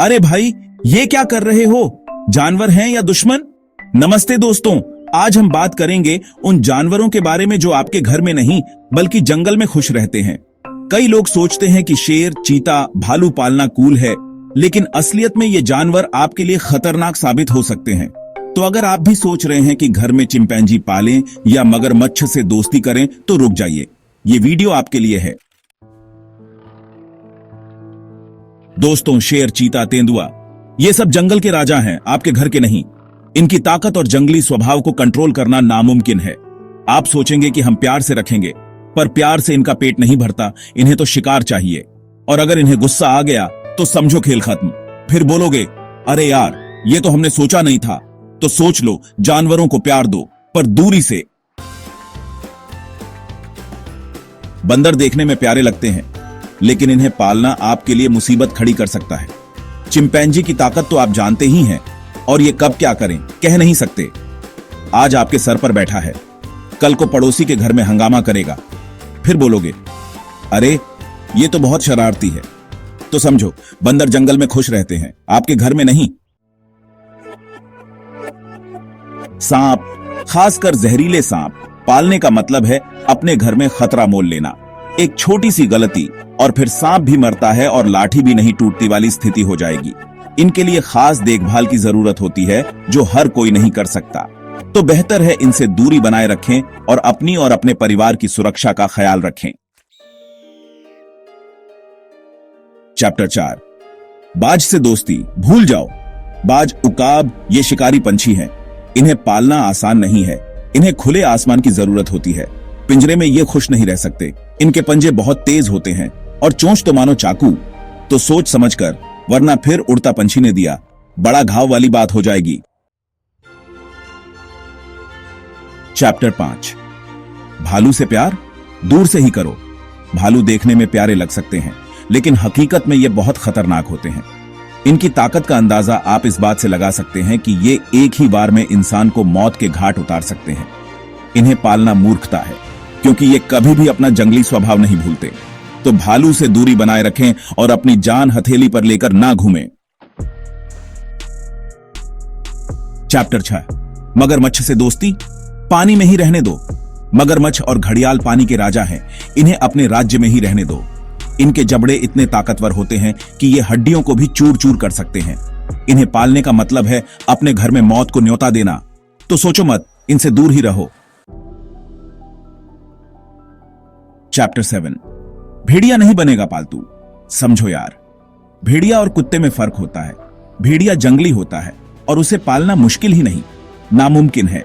अरे भाई, ये क्या कर रहे हो? जानवर हैं या दुश्मन? नमस्ते दोस्तों, आज हम बात करेंगे उन जानवरों के बारे में जो आपके घर में नहीं बल्कि जंगल में खुश रहते हैं। कई लोग सोचते हैं कि शेर, चीता, भालू पालना कूल है, लेकिन असलियत में ये जानवर आपके लिए खतरनाक साबित हो सकते हैं। तो अगर आप भी सोच रहे हैं कि घर में चिंपैंजी पालें या मगरमच्छ से दोस्ती करें, तो रुक जाइए, ये वीडियो आपके लिए है। दोस्तों, शेर, चीता, तेंदुआ, ये सब जंगल के राजा हैं, आपके घर के नहीं। इनकी ताकत और जंगली स्वभाव को कंट्रोल करना नामुमकिन है। आप सोचेंगे कि हम प्यार से रखेंगे, पर प्यार से इनका पेट नहीं भरता, इन्हें तो शिकार चाहिए। और अगर इन्हें गुस्सा आ गया तो समझो खेल खत्म। फिर बोलोगे, अरे यार, ये तो हमने सोचा नहीं था। तो सोच लो, जानवरों को प्यार दो, पर दूरी से। बंदर देखने में प्यारे लगते हैं, लेकिन इन्हें पालना आपके लिए मुसीबत खड़ी कर सकता है। चिंपैंजी की ताकत तो आप जानते ही हैं, और ये कब क्या करें कह नहीं सकते। आज आपके सर पर बैठा है, कल को पड़ोसी के घर में हंगामा करेगा। फिर बोलोगे, अरे ये तो बहुत शरारती है। तो समझो, बंदर जंगल में खुश रहते हैं, आपके घर में नहीं। सांप, खासकर जहरीले सांप, पालने का मतलब है अपने घर में खतरा मोल लेना। एक छोटी सी गलती और फिर सांप भी मरता है और लाठी भी नहीं टूटती वाली स्थिति हो जाएगी। इनके लिए खास देखभाल की जरूरत होती है, जो हर कोई नहीं कर सकता। तो बेहतर है इनसे दूरी बनाए रखें और अपनी और अपने परिवार की सुरक्षा का ख्याल रखें। चैप्टर 4, बाज से दोस्ती भूल जाओ। बाज, उकाब, ये शिकारी पंछी हैं। इन्हें पालना आसान नहीं है। इन्हें खुले आसमान की जरूरत होती है। पिंजरे में ये खुश नहीं रह सकते। इनके पंजे बहुत तेज होते हैं और चोंच तो मानो चाकू। तो सोच समझकर, वरना फिर उड़ता पंछी ने दिया, बड़ा घाव वाली बात हो जाएगी। चैप्टर 5, भालू से प्यार दूर से ही करो। भालू देखने में प्यारे लग सकते हैं, लेकिन हकीकत में ये बहुत खतरनाक होते हैं। इनकी ताकत का अंदाजा आप इस बात से लगा सकते हैं कि ये एक ही बार में इंसान को मौत के घाट उतार सकते हैं। इन्हें पालना मूर्खता है, क्योंकि ये कभी भी अपना जंगली स्वभाव नहीं भूलते। तो भालू से दूरी बनाए रखें और अपनी जान हथेली पर लेकर ना घूमें। चैप्टर 6, मगरमच्छ से दोस्ती पानी में ही रहने दो। मगरमच्छ और घड़ियाल पानी के राजा हैं, इन्हें अपने राज्य में ही रहने दो। इनके जबड़े इतने ताकतवर होते हैं कि ये हड्डियों को भी चूर चूर कर सकते हैं। इन्हें पालने का मतलब है अपने घर में मौत को न्योता देना। तो सोचो मत, इनसे दूर ही रहो। चैप्टर 7, भेड़िया नहीं बनेगा पालतू। समझो यार, भेड़िया और कुत्ते में फर्क होता है। भेड़िया जंगली होता है और उसे पालना मुश्किल ही नहीं, नामुमकिन है।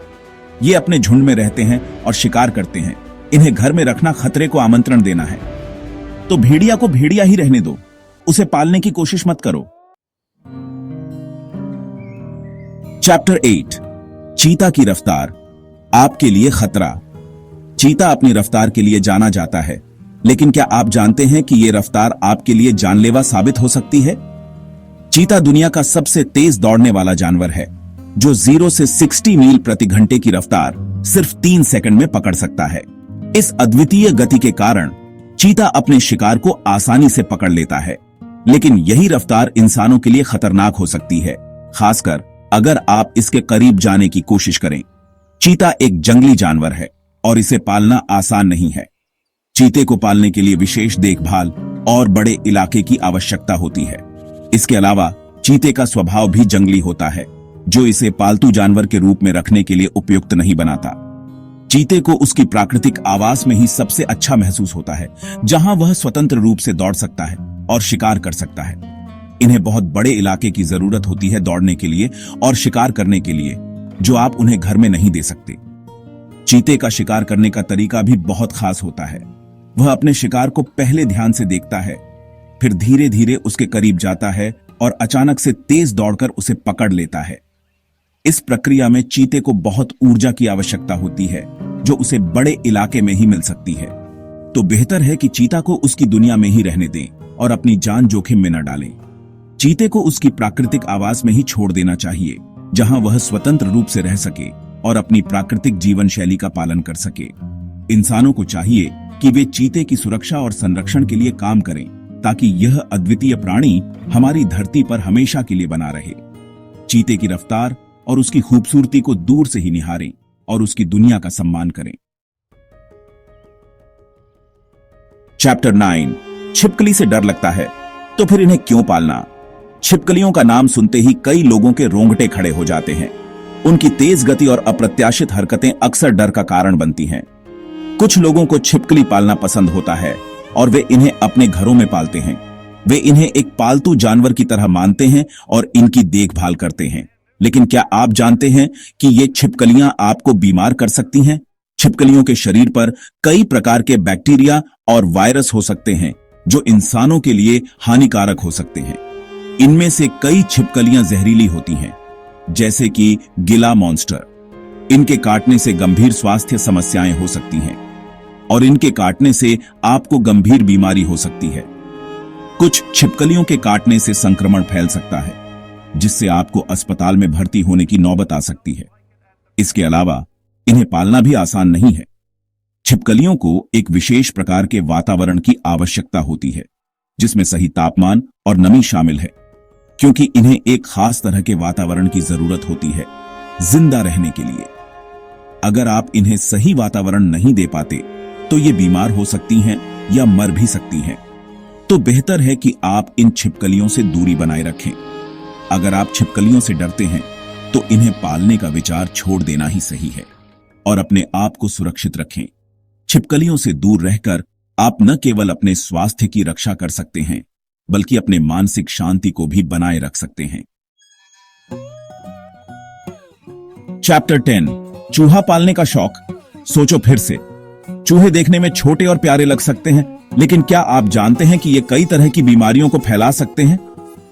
ये अपने झुंड में रहते हैं और शिकार करते हैं। इन्हें घर में रखना खतरे को आमंत्रण देना है। तो भेड़िया को भेड़िया ही रहने दो, उसे पालने की कोशिश मत करो। चैप्टर 8, चीता की रफ्तार आपके लिए खतरा। चीता अपनी रफ्तार के लिए जाना जाता है, लेकिन क्या आप जानते हैं कि यह रफ्तार आपके लिए जानलेवा साबित हो सकती है? चीता दुनिया का सबसे तेज दौड़ने वाला जानवर है, जो 0 से 60 मील प्रति घंटे की रफ्तार सिर्फ 3 सेकंड में पकड़ सकता है। इस अद्वितीय गति के कारण चीता अपने शिकार को आसानी से पकड़ लेता है, लेकिन यही रफ्तार इंसानों के लिए खतरनाक हो सकती है, खासकर अगर आप इसके करीब जाने की कोशिश करें। चीता एक जंगली जानवर है और इसे पालना आसान नहीं है। चीते को पालने के लिए विशेष देखभाल और बड़े इलाके की आवश्यकता होती है। इसके अलावा चीते का स्वभाव भी जंगली होता है, जो इसे पालतू जानवर के रूप में रखने के लिए उपयुक्त नहीं बनाता। चीते को उसकी प्राकृतिक आवास में ही सबसे अच्छा महसूस होता है, जहां वह स्वतंत्र रूप से दौड़ सकता है और शिकार कर सकता है। इन्हें बहुत बड़े इलाके की जरूरत होती है दौड़ने के लिए और शिकार करने के लिए, जो आप उन्हें घर में नहीं दे सकते। चीते का शिकार करने का तरीका भी बहुत खास होता है। वह अपने शिकार को पहले ध्यान से देखता है, फिर धीरे धीरे उसके करीब जाता है और अचानक से तेज दौड़कर उसे पकड़ लेता है। इस प्रक्रिया में चीते को बहुत ऊर्जा की आवश्यकता होती है, जो उसे बड़े इलाके में ही मिल सकती है। तो बेहतर है कि चीता को उसकी दुनिया में ही रहने दें और अपनी जान जोखिम में न डालें। चीते को उसकी प्राकृतिक आवास में ही छोड़ देना चाहिए, जहां वह स्वतंत्र रूप से रह सके और अपनी प्राकृतिक जीवन शैली का पालन कर सके। इंसानों को चाहिए कि वे चीते की सुरक्षा और संरक्षण के लिए काम करें, ताकि यह अद्वितीय प्राणी हमारी धरती पर हमेशा के लिए बना रहे। चीते की रफ्तार और उसकी खूबसूरती को दूर से ही निहारें और उसकी दुनिया का सम्मान करें। चैप्टर 9 छिपकली से डर लगता है तो फिर इन्हें क्यों पालना। छिपकलियों का नाम सुनते ही कई लोगों के रोंगटे खड़े हो जाते हैं। उनकी तेज गति और अप्रत्याशित हरकतें अक्सर डर का कारण बनती हैं। कुछ लोगों को छिपकली पालना पसंद होता है और वे इन्हें अपने घरों में पालते हैं। वे इन्हें एक पालतू जानवर की तरह मानते हैं और इनकी देखभाल करते हैं। लेकिन क्या आप जानते हैं कि ये छिपकलियां आपको बीमार कर सकती हैं? छिपकलियों के शरीर पर कई प्रकार के बैक्टीरिया और वायरस हो सकते हैं जो इंसानों के लिए हानिकारक हो सकते हैं। इनमें से कई छिपकलियां जहरीली होती हैं, जैसे कि गिला मॉन्स्टर। इनके काटने से गंभीर स्वास्थ्य समस्याएं हो सकती हैं और इनके काटने से आपको गंभीर बीमारी हो सकती है। कुछ छिपकलियों के काटने से संक्रमण फैल सकता है, जिससे आपको अस्पताल में भर्ती होने की नौबत आ सकती है। इसके अलावा इन्हें पालना भी आसान नहीं है। छिपकलियों को एक विशेष प्रकार के वातावरण की आवश्यकता होती है, जिसमें सही तापमान और नमी शामिल है, क्योंकि इन्हें एक खास तरह के वातावरण की जरूरत होती है जिंदा रहने के लिए। अगर आप इन्हें सही वातावरण नहीं दे पाते तो ये बीमार हो सकती हैं या मर भी सकती हैं। तो बेहतर है कि आप इन छिपकलियों से दूरी बनाए रखें। अगर आप छिपकलियों से डरते हैं तो इन्हें पालने का विचार छोड़ देना ही सही है और अपने आप को सुरक्षित रखें। छिपकलियों से दूर रहकर आप न केवल अपने स्वास्थ्य की रक्षा कर सकते हैं, बल्कि अपने मानसिक शांति को भी बनाए रख सकते हैं। चैप्टर 10 चूहा पालने का शौक। सोचो फिर से, चूहे देखने में छोटे और प्यारे लग सकते हैं, लेकिन क्या आप जानते हैं कि ये कई तरह की बीमारियों को फैला सकते हैं?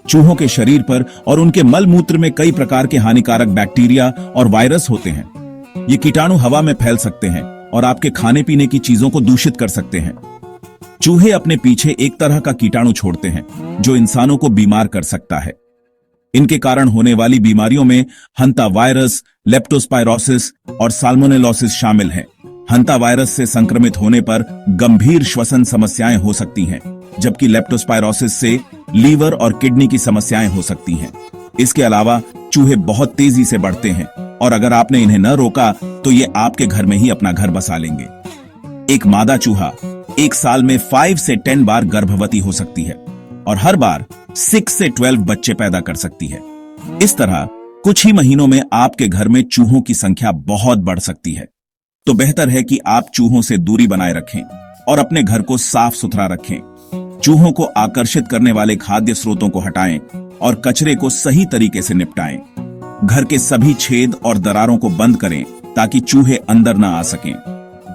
चूहों के शरीर पर और उनके मल मूत्र में कई प्रकार के हानिकारक बैक्टीरिया और वायरस होते हैं। ये कीटाणु हवा में फैल सकते हैं और आपके खाने पीने की चीजों को दूषित कर सकते हैं। चूहे अपने पीछे एक तरह का कीटाणु छोड़ते हैं जो इंसानों को बीमार कर सकता है। इनके कारण होने वाली बीमारियों में हंता वायरस, लेप्टोस्पायरोसिस और साल्मोनेलोसिस शामिल हैं। हंता वायरस से संक्रमित होने पर गंभीर श्वसन समस्याएं हो सकती हैं, जबकि लेप्टोस्पायरोसिस से लीवर और किडनी की समस्याएं हो सकती हैं। इसके अलावा चूहे बहुत तेजी से बढ़ते हैं और अगर आपने इन्हें न रोका तो ये आपके घर में ही अपना घर बसा लेंगे। एक मादा चूहा एक साल में 5 से 10 बार गर्भवती हो सकती है और हर बार 6 से 12 बच्चे पैदा कर सकती है। इस तरह कुछ ही महीनों में आपके घर में चूहों की संख्या बहुत बढ़ सकती है। तो बेहतर है कि आप चूहों से दूरी बनाए रखें और अपने घर को साफ सुथरा रखें। चूहों को आकर्षित करने वाले खाद्य स्रोतों को हटाएं और कचरे को सही तरीके से निपटाएं। घर के सभी छेद और दरारों को बंद करें ताकि चूहे अंदर न आ सकें।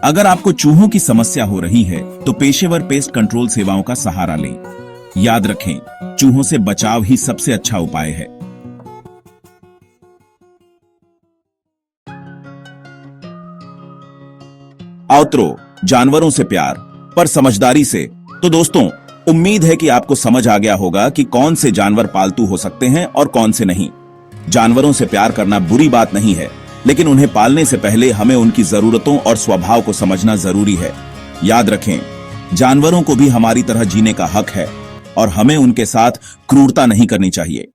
अगर आपको चूहों की समस्या हो रही है तो पेशेवर पेस्ट कंट्रोल सेवाओं का सहारा लें। याद रखें, चूहों से बचाव ही सबसे अच्छा उपाय है। आउटरो, जानवरों से प्यार पर समझदारी से। तो दोस्तों, उम्मीद है कि आपको समझ आ गया होगा कि कौन से जानवर पालतू हो सकते हैं और कौन से नहीं। जानवरों से प्यार करना बुरी बात नहीं है, लेकिन उन्हें पालने से पहले हमें उनकी जरूरतों और स्वभाव को समझना जरूरी है। याद रखें, जानवरों को भी हमारी तरह जीने का हक है और हमें उनके साथ क्रूरता नहीं करनी चाहिए।